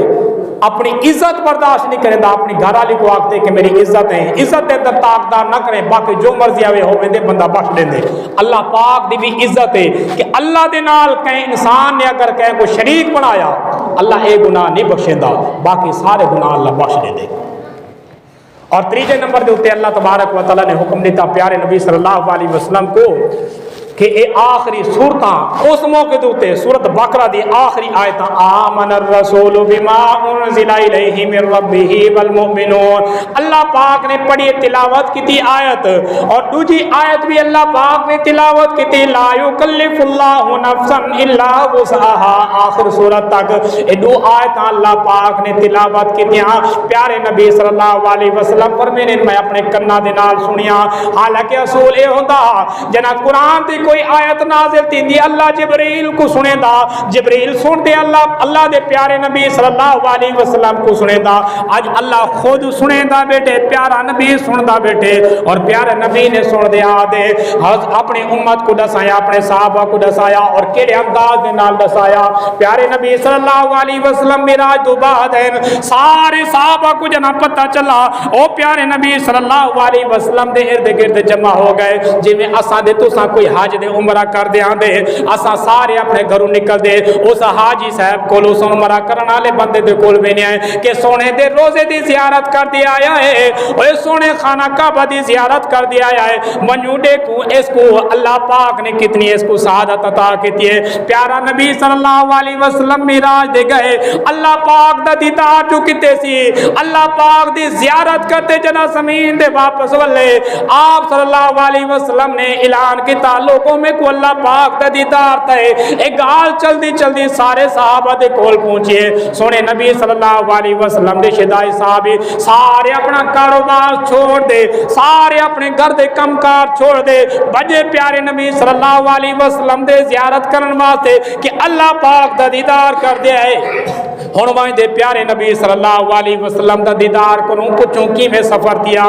اپنی عزت برداشت نہیں کرے, اپنی گھر والی کو آختے کہ میری عزت ہے, عزت دے اندر تاقدار نہ کریں, باقی جو مرضی آوے ہو دے بندہ بخش دے دے. اللہ پاک دی بھی عزت ہے کہ اللہ دے نال کہیں انسان نے اگر کہیں کو شریک بنایا اللہ اے گناہ نہیں بخشیندہ, باقی سارے گناہ اللہ بخش دے دے. اور تیجے نمبر دے ہوتے اللہ تبارک و تعالی نے حکم دیتا پیارے نبی صلی اللہ علیہ وسلم کو کہ اے آخری سورتاں اس موقع دوتے سورت بقرہ دی آخری آیتاں آمن الرسول بما انزل الیہ من ربہ والمؤمنون. اللہ پاک نے پڑھی تلاوت کی تھی آیت, اور دوسری آیت بھی اللہ پاک نے تلاوت کی تھی لا یکلف اللہ نفسا الا وسعها, آخر سورت تک یہ دو آیتاں اللہ پاک نے تلاوت کی تھی. پیارے نبی صلی اللہ علیہ وسلم فرمانے میں اپنے کنا دے نال سنیا, حالانکہ اصول یہ ہوندا جنا قرآن دی کوئی آیت نازل تھی اللہ جبریل کو سنے دا, جبریل سن دے اللہ دے پیارے نبی صلی اللہ علیہ وسلم کو سنے دا. آج اللہ خود سنے دا بیٹے, پیارا نبی سن دا بیٹے, اور پیارے نبی نے سن دیا دے اپنی امت کو دسایا, اپنے صحابہ کو دسایا, اور کیڑے انداز دے نال دسایا. پیارے نبی صلی اللہ علیہ وسلم معراج تو بعد سارے صحابہ کو جنا پتہ چلا او پیارے نبی صلی اللہ علیہ وسلم دے ارد گرد جمع ہو گئے, جی میں اساں دے تساں کوئی حاجت دے عمرہ کر دے آندے اساں سارے اپنے گھروں نکل دے اس حاجی صاحب کو اس عمرہ کرن والے بندے دے کول وینے آئے کہ سونے دے روزے دی زیارت کر دے آیا ہے اوے سونے خانہ کعبہ دی زیارت کر دے آیا ہے منو دیکھو اس کو اللہ پاک نے کتنی اس کو سعادت عطا کی ہے پیارا نبی صلی اللہ علیہ وسلم معراج دے گئے اللہ پاک دا دیدار جو کتے سی اللہ پاک دی زیارت کرتے جنا زمین دے واپس والے آپ صلی اللہ علیہ وسلم نے اعلان کیتا لوگوں میں کو اللہ پاک دا دیدار تے ایک گال جلدی جلدی سارے صحابہ دے کول پہنچے سونے نبی صلی اللہ علیہ وسلم دے شدائی صحابی سارے اپنا کاروبار چھوڑ دے سارے اپنے گھر دے کم کار چھوڑ دے بجے پیارے نبی صلی اللہ علیہ وسلم دے زیارت کرن واسطے کہ اللہ پاک دا دیدار کر دے آئے ہن وائیں دے پیارے نبی صلی اللہ علیہ وسلم دا دیدار کروں پوچھوں کی میں سفر دیا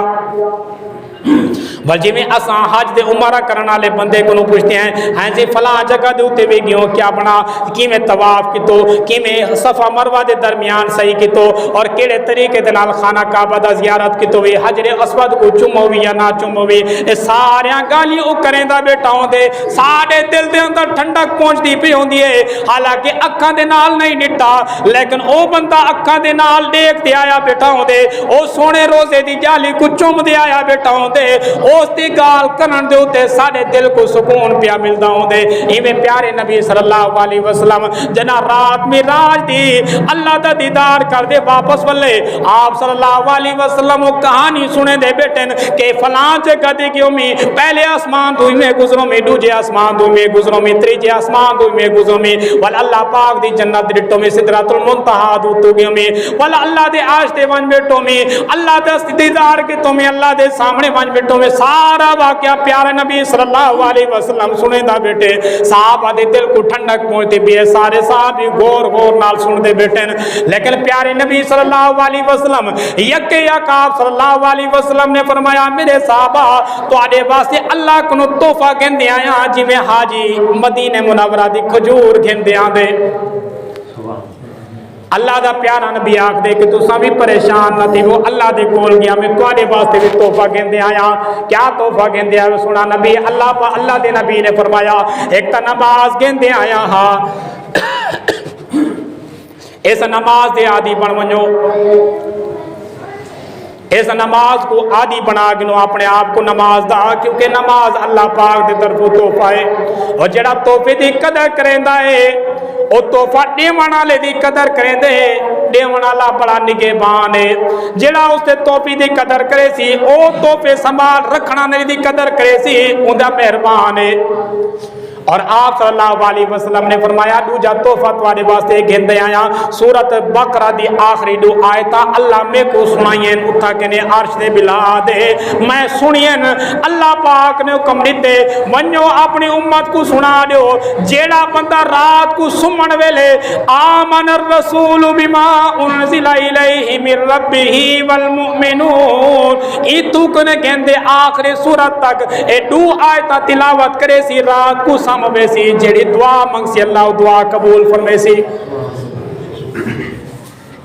بلجی میں اساں حج دے عمرہ کرن والے بندے کو پوچھتے ہیں ہاں جی فلاں جگہ دے اوتے وی گیو کیا بنا کیویں طواف کیتو کیویں صفا مروہ دے درمیان صحیح کیتو اور کیڑے طریقے دے نال خانہ کعبہ دا زیارت کیتو وی حجر اسود کو چومو وی یا نہ چومو وی اے ساریاں گالیاں او کریندا بیٹا ہوندے ساڈے دل دے اندر ٹھنڈک پہنچدی پئی ہوندی ہے حالانکہ اکھاں دے نال نہیں نٹا لیکن او بندہ اکھاں دے نال دیکھ تے آیا بیٹا ہوندے او سونے روزے دی جالی کو چوم دے آیا بیٹا ہوندے اس دی گال کرن دے اوتے ساڈے دل کو سکون پیا ملدا ہوندے ایویں پیارے نبی صلی اللہ علیہ وسلم جنا رات معراج دی اللہ دا دیدار کر دے واپس ولے آپ صلی اللہ علیہ وسلم وہ کہانی سنے دے بیٹن کہ فلاں جگہ دے گیو میں پہلے آسمان دوئی میں گزروں میں دوجے آسمان دوئی میں گزروں میں تریجے آسمان دوئی میں گزروں میں ول اللہ پاک دی جنت ڈٹو میں سدرۃ المنتہا دوتو گیو میں ول اللہ دے عرش تے ون بیٹو میں اللہ دا دیدار کے تو میں اللہ دے سامنے ون بیٹو میں سارا واقعہ پیارے نبی صلی اللہ علیہ وسلم سنے دا بیٹے صحابہ دے دل کو ٹھنڈک پہنچتے بھی ہے سارے صحابی غور غور نال سن دے بیٹے لیکن پیارے نبی صلی اللہ علیہ وسلم یک آپ صلی اللہ علیہ وسلم نے فرمایا میرے صحابہ تو آدھے واسطے اللہ کو تحفہ گھن دے آیا جی میں حاجی مدینہ منورہ دی کھجور گھن دے آن دے اللہ دا پیارا نبی آکھ دے کہ تساں بھی پریشان نہ تھی وہ اللہ دے کول گیا میں تواڈے واسطے بھی تحفہ گھن دے آیا کیا تحفہ گھن دے آیا سنا نبی اللہ دے نبی نے فرمایا ایک تا نماز گھن دے آیا ہاں اس نماز دے عادی بن ونجو اس نماز کو عادی بنا گنو اپنے آپ کو نماز دا کیونکہ نماز اللہ پاک دے طرف تحفہ ہے اور جڑا تحفے دی قدر کریندا ہے او تحفہ دیون والے دی قدر کریندے دیون والا بڑا نگہبان ہے جڑا اس تے تحفے دی قدر کرے سی او تحفے سنبھال رکھنا دی قدر کرے سی اوندا مہربان ہے اور آپ صلی اللہ علیہ وسلم نے فرمایا دوجا تحفہ تواڈے واسطے گھن دے آیا سورۃ بقرہ دی آخری دو آیتاں اللہ میں کو سنائیں اٹھا کے نے عرش دے بلا دے میں سنین اللہ پاک نے حکم دیتے ونجو اپنی امت کو سنا دیو جیڑا بندہ رات کو سمن ویلے آمن الرسول بما انزل الیہ من ربہ والمؤمنون ایتو کنے گھن دے آخری سورت تک اے دو آیتاں تلاوت کرے سی رات کو میں سی جڑی دعا منگ سی اللہ دعا قبول فرمے سی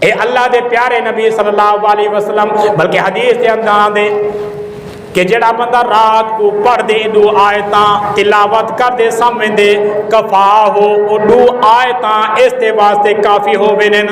اے اللہ دے پیارے نبی صلی اللہ علیہ وسلم بلکہ حدیث دے اندر دے کہ جڑا بندہ رات کو پڑھ دے دو آیتاں تلاوت کر دے سمجھ دے کفا ہو او دو آیتاں اس دے واسطے کافی ہو بینن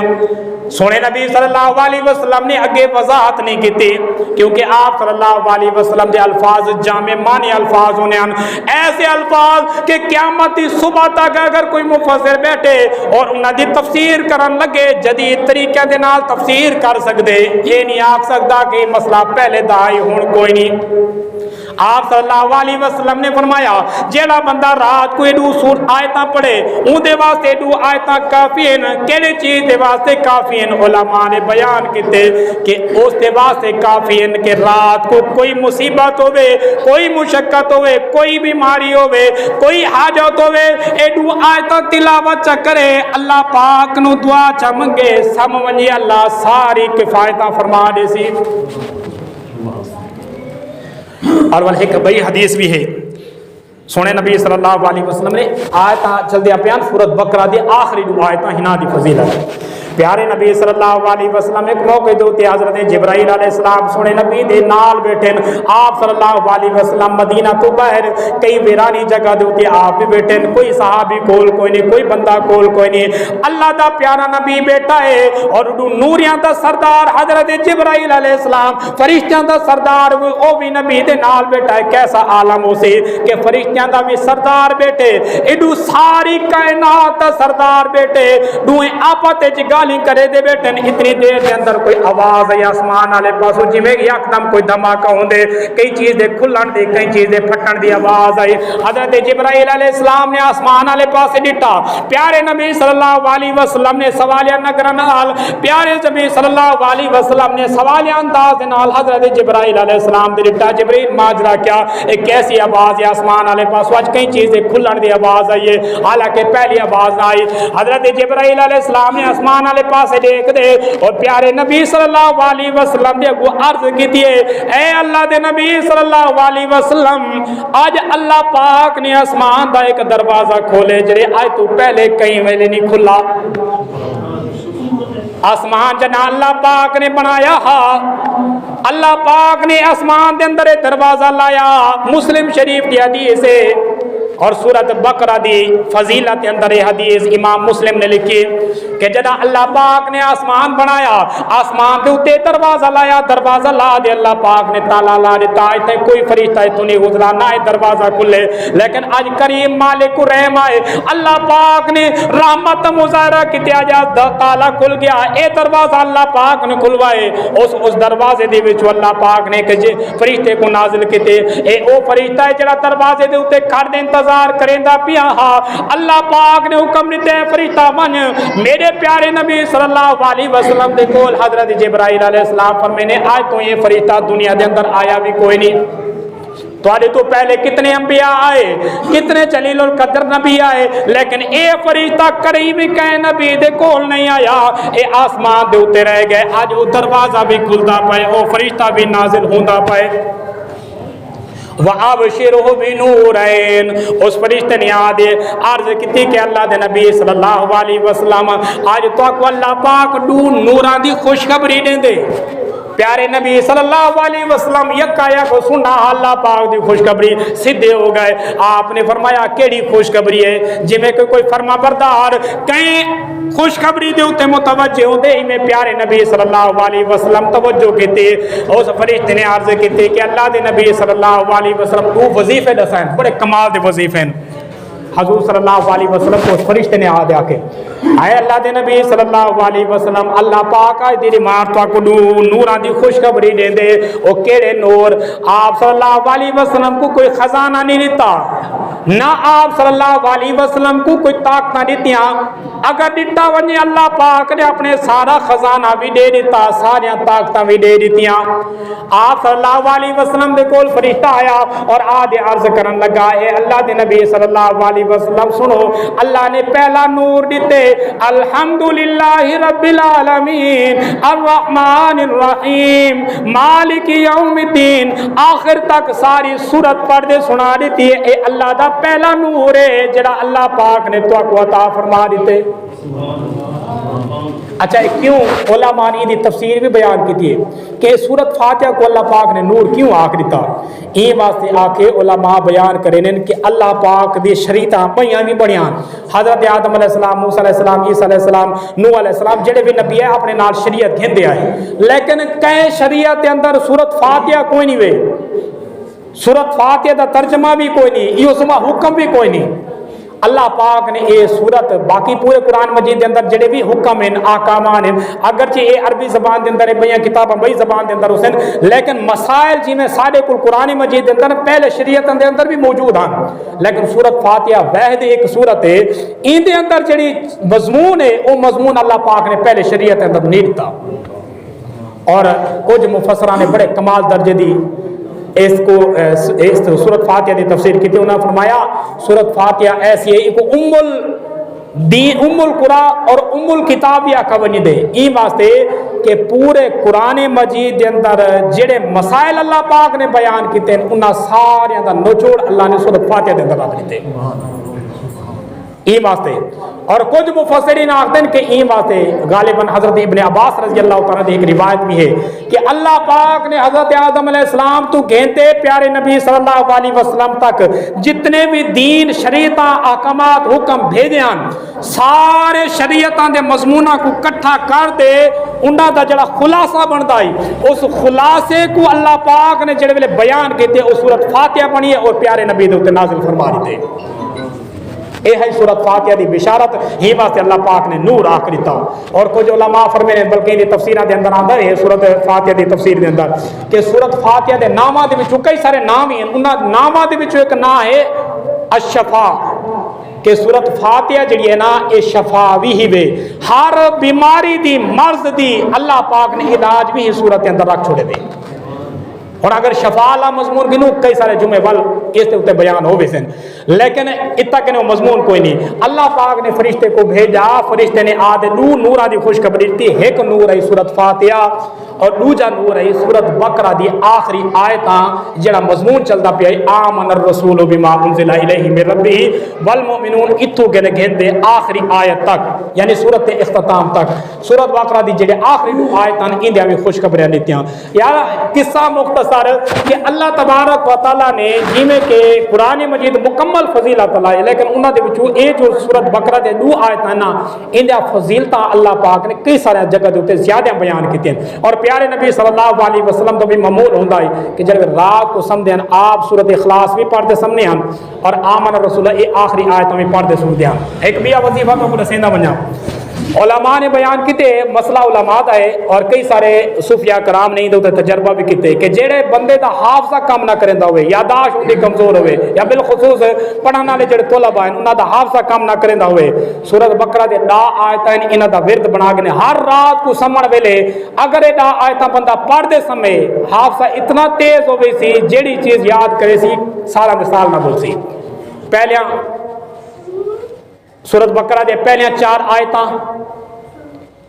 سونے نبی صلی اللہ علیہ وسلم نے اگے وضاحت نہیں کی تھی کیونکہ آپ صلی اللہ علیہ وسلم دے الفاظ جامع معنی الفاظ ہونے ہیں ایسے الفاظ کہ قیامت کی صبح تک اگر کوئی مفسر بیٹھے اور انہاں دی تفسیر کرن لگے جدید طریقے دے نال تفسیر کر سکدے یہ نہیں آکھ سکدا کہ مسئلہ پہلے دا ہی ہن کوئی نہیں آپ صلی اللہ علیہ وسلم نے فرمایا جیڑا بندہ رات کو دو سورت آیتاں پڑھے اون دے واسطے دو آیتاں کافی ہیں کیڑی چیز دے واسطے کافی ہیں علماء نے بیان کیتے کہ اس دے واسطے کافی ہیں کہ رات کو کوئی مصیبت ہوے کوئی مشقت ہوے کوئی بیماری ہوے کوئی حاجت ہوے اے دو آیتاں تلاوت چ کرے اللہ پاک نو دعا چ منگے سم ونجے اللہ ساری کفایتاں فرما دے سی اور وہ ایک بڑی حدیث بھی ہے سونے نبی صلی اللہ علیہ وسلم نے آیتاں چل دیا پیان سورۃ بقرہ دی آخری دو آیتاں ہنا دی فضیلت پیارے نبی صلی اللہ علیہ وسلم ایک موقع دے حضرت جبرائیل علیہ السلام سونے نبی دے نال بیٹھے آپ صلی اللہ علیہ وسلم مدینہ تو باہر کئی ویرانی جگہ دے آپ بھی بیٹھے کوئی صحابی کول کوئی نہیں کوئی بندہ کول کوئی نہیں اللہ دا پیارا نبی بیٹھا ہے اور نوریاں دا سردار حضرت جبرائیل علیہ السلام فرشتیاں دا سردار او بھی نبی دے نال بیٹھا ہے کیسا عالم ہو سے کہ فرشتیاں دا بھی سردار بیٹھے ایڈو ساری کائنات دا سردار بیٹھے دوئیں آپتے چ گالی کرے دے بیٹھے اتنی دیر دے اندر کوئی آواز ہے آسمان والے پاسوں جی میں یکدم کوئی دھماکہ ہوندے کئی چیز دے کھلن دے کئی چیز دے پھٹن دی آواز آئی حضرت جبرائیل علیہ السلام نے آسمان والے پاسے ڈٹا پیارے نبی صلی اللہ علیہ وسلم نے سوالیہ نگر نال پیارے نبی صلی اللہ علیہ وسلم نے سوالیہ انداز نال حضرت جبرائیل علیہ السلام دے ڈٹا جبرائیل ماجرا کیا ایک کیسی آواز ہے آسمان والے پاسوں اج کئی چیز دے کھلن دی آواز آئی ہے حالانکہ پہلی آواز نہ آئی حضرت جبرائیل علیہ السلام نے آسمان والے پاسے دیکھ دے اور پیارے نبی صلی اللہ علیہ وسلم نے کو عرض کی ہے اے اللہ دے نبی صلی اللہ علیہ وسلم آج اللہ پاک نے آسمان دا ایک دروازہ کھولے جڑے آج تو پہلے کہیں ویلے نہیں کھلا آسمان جنا اللہ پاک نے بنایا ہا اللہ پاک نے آسمان دے اندر دروازہ لایا مسلم شریف کی حدیث ہے اور سورۃ بقرہ دی فضیلت اندر حدیث امام مسلم نے لکھی کہ جدا اللہ پاک نے آسمان بنایا آسمان دے اوتے دروازہ لایا دروازہ لا دے اللہ پاک نے تالا لا دیتا تے کوئی فرشتہ تو نہیں گزرا نہ دروازہ کھلے لیکن آج کریم مالک الرحم آئے اللہ پاک نے رحمت مظاہرہ کیتے آج تالا کھل گیا اے دروازہ اللہ پاک نے کھلوائے اس دروازے دے وچ اللہ پاک نے کہ فرشتے کو نازل کیتے اے او فرشتہ ہے جڑا دروازے دے اوتے کھڑ دے انتظار کریندا پیا ہا اللہ پاک نے حکم دیتے فرشتہ من میرے پیارے نبی صلی اللہ علیہ وسلم دے کول حضرت جبرائیل علیہ السلام فرمینے آج تو یہ فرشتہ دنیا دے اندر آیا بھی کوئی نہیں تو پہلے کتنے انبیاء آئے کتنے جلیل القدر نبی آئے لیکن اے فرشتہ قریب کہ نبی دے کول نہیں آیا اے آسمان دے اوتے رہ گئے آج وہ دروازہ بھی کھلدا پئے او فرشتہ بھی نازل ہوندا پئے وَأَبْشِرْهُ بِنُورَيْن اس فرشتے نے آدھے عرض کی کہ اللہ دے نبی صلی اللہ علیہ وسلم آج تو کو اللہ پاک نوراں دی خوشخبری دیں دے پیارے نبی صلی اللہ علیہ وسلم یکایا کو سنا اللہ پاک دی خوشخبری سیدھے ہو گئے آپ نے فرمایا کیڑی خوشخبری ہے جی میں کوئی فرما بردار کہیں خوشخبری دے ہوتے متوجہ ہوتے ہی میں پیارے نبی صلی اللہ علیہ وسلم توجہ کیتے اس فرشتے نے عرض کیتے کہ اللہ دے نبی صلی اللہ علیہ وسلم دو وظیفے دسائیں بڑے کمال دے وظیفے ہیں حضور صلی اللہ علیہ وسلم کو اس فرشتے نے آدھے آکے اے اللہ دے نبی صلی اللہ علیہ وسلم اللہ پاک آج دیری مارتوا کو نوران دی خوشخبری دے دے او کیڑے نور آپ صلی اللہ علیہ وسلم کو کوئی خزانہ نہیں دیتا نہ آپ صلی اللہ علیہ وسلم کو کوئی طاقت نہ دیتیاں اگر دیتا ونی اللہ پاک نے اپنے سارا خزانہ بھی دے دیتا ساریاں طاقتاں بھی دے دیتیاں آپ صلی اللہ علیہ وسلم دے کول فرشتہ آیا اور آدھے عرض کرن لگا اے اللہ دے نبی صلی اللہ علیہ وسلم سنو اللہ نے پہلا نور دیتے الحمدللہ رب العالمین الرحمن الرحیم مالک یوم الدین آخر تک ساری سورت پڑھ دے سنا دیتی ہے اے اللہ دا پہلا نور ہے جڑا اللہ پاک نے تو کو عطا فرما دیتے اچھا کیوں علماء نے دی تفسیر بھی بیان کی ہے کہ سورت فاتحہ کو اللہ پاک نے نور کیوں آکھ دیتا یہ واسطے آکے علماء بیان کریں کہ اللہ پاک دی شریعتاں پئیاں بھی بڑیاں حضرت آدم علیہ السلام موسیٰ علیہ السلام عیسیٰ علیہ السلام نوح علیہ السلام جڑے بھی نبی ہے اپنے نال شریعت گھندے آئے لیکن کہیں شریعت کے اندر سورت فاتحہ کوئی نہیں وے سورت فاتحہ دا ترجمہ بھی کوئی نہیں یہ اسما حکم بھی کوئی نہیں اللہ پاک نے یہ صورت باقی پورے قرآن مجید کے اندر جڑے بھی حکم ہیں آکامان ہیں اگرچہ یہ عربی زبان کے اندر ہے بیاں کتاباں بئی زبان کے اندر حسین لیکن مسائل جی میں سارے کل قرآن مجید کے اندر پہلے شریعت کے اندر بھی موجود ہیں لیکن سورت فاتحہ واحد ایک سورت ہے ان دے اندر جڑی مضمون ہے وہ مضمون اللہ پاک نے پہلے شریعت کے اندر نہیں دیتا اور کچھ مفسران نے بڑے کمال درجے دی اس کو اس سورت فاتحہ دی تفسیر کی تھی انہوں نے فرمایا سورت فاتحہ ایسی ہے ایک ام القرآن اور ام الکتاب یا کونی دے ای واسطے کہ پورے قرآن مجید دے اندر جڑے مسائل اللہ پاک نے بیان کیتے ہیں انہاں سارے دا نچوڑ اللہ نے سورت فاتحہ دے اندر رکھ دیتے ای واسطے. اور کچھ مفسرین آختے ہیں کہ ای واسطے غالباً حضرت ابن عباس رضی اللہ تعالیٰ ایک روایت بھی ہے کہ اللہ پاک نے حضرت آدم علیہ السلام تو گھنتے پیارے نبی صلی اللہ علیہ وسلم تک جتنے بھی دین شریعتاں احکامات حکم بھیجے ہیں سارے شریعتاں دے مضمونہ کو کٹھا کر دے انہاں دا جڑا خلاصہ بندا ہے اس خلاصے کو اللہ پاک نے جڑے ویلے بیان کیتے اس سورت فاتحہ بنی ہے اور پیارے نبی دے اوتے نازل فرما دیتے. اے ہے سورت فاتحہ دی بشارت ہی واسطے اللہ پاک نے نور آکھ دیتا. اور کچھ علماء فرماتے ہیں بلکہ دی تفسیراں دے اندر آندا ہے سورت فاتحہ دی تفسیر دے اندر کہ سورت فاتحہ دے ناماں دے وچوں کئی سارے نام ہیں انہاں ناماں دے وچوں ایک نام ہے الشفا کہ سورت فاتحہ جڑی ہے نا اے شفا بھی ہی وے ہر بیماری دی مرض دی اللہ پاک نے علاج بھی سورت دے اندر رکھ چھوڑے دے. اور اگر شفا لا مضمون گنو کئی سارے جمعے ول اس تے بیان ہوئے سن لیکن اتنا کہ مضمون کوئی نہیں. اللہ پاک نے فرشتے کو بھیجا فرشتے نے آدھے نورا دی خوشخبری دی ایک نور ہے سورت فاتحہ اور دوجا نور ہے سورت بقرہ دی آخری آیتاں جڑا مضمون چلدا پیا ہے آمن الرسول بما انزل الیہ من ربہ والمؤمنون اتھو گنے گھندے آخری آیت تک یعنی سورت اختتام تک. سورت بقرہ دی جڑے آخری دو آیتاں اندیاں بھی خوشخبریاں دیتیاں. یار قصہ مختصر کہ اللہ تبارک و تعالیٰ نے جیویں کہ قرآن مجید مکمل فضیلت لائے لیکن انہاں دے وچوں اے جو سورت بقرہ دے دو آیتاں نا اندیاں فضیلتاں اللہ پاک نے کئی سارے جگہ دے اوتے زیادہ بیان کیتے ہیں. اور پیارے نبی صلی اللہ علیہ وسلم تو بھی معمول ہوندا ہے کہ جب رات کو سمجھن آپ سورت اخلاص بھی پڑھتے سمنے ہیں اور آمن الرسول اے آخری آیتاں بھی پڑھتے سنتے ہیں. ایک بھی وظیفہ کو دسیندا بنیا علماء نے بیان کیتے مسئلہ علماء دا ہے اور کئی سارے صوفیاء کرام نے دے تجربہ بھی کیتے کہ جڑے بندے دا حافظہ کم نہ کریندا ہوئے یاداشت اودی کمزور ہوئے یا بالخصوص پڑھن والے جڑے طلباء ہیں انہاں دا حافظہ کم نہ کریندا ہوئے سورۃ بقرہ دے 10 آیتاں انہاں دا ورد بنا کے ہر رات کو سمجھ ویلے اگر یہ 10 آیتاں بندہ پڑھ دے سمے حافظہ اتنا تیز ہوئے سی جیڑی چیز یاد کرے سی سارا مثال نہ بول سی. پہلیاں سورۃ بقرہ دے پہلیاں 4 آیتاں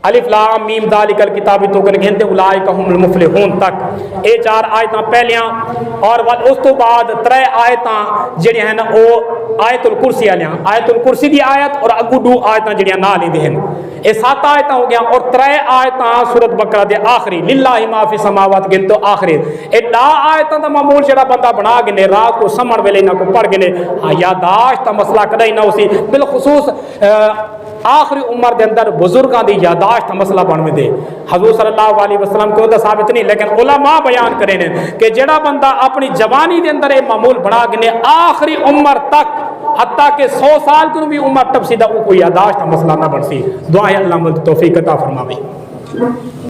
الف لام میم ذالک الکتاب تو کر گھنتے اولئک هم المفلحون تک اے 4 آیتاں پہلیاں اور اس تو بعد 3 آیتاں جڑی ہیں نا او آیت الکرسی والیاں آیت الکرسی دی آیت اور اگو 2 آیتاں جڑیاں نال ہی ہیں اے 7 آیتاں ہو گیا اور 3 آیتاں سورۃ بقرہ دے آخری للہ ما فی السماوات گن تو آخری اے 10 آیتاں دا معمول جڑا بندہ بنا گنے رات کو سمجھ ویلے نہ کو پڑھ گنے یاداشت دا مسئلہ کدی نہ ہوسی بالخصوص آخری عمر دے اندر بزرگاں دی یاداشت مسئلہ بن دے. حضور صلی اللہ علیہ وسلم کو تو ثابت نہیں لیکن علماء بیان کرے نے کہ جڑا بندہ اپنی جوانی دے اندر یہ معمول بنا گنے آخری عمر تک حتیٰ کہ 100 سال کو بھی عمر تب سیدھا کوئی یاداشت مسئلہ نہ بن سی. دعا ہے اللہ مل توفیق عطا فرماوے.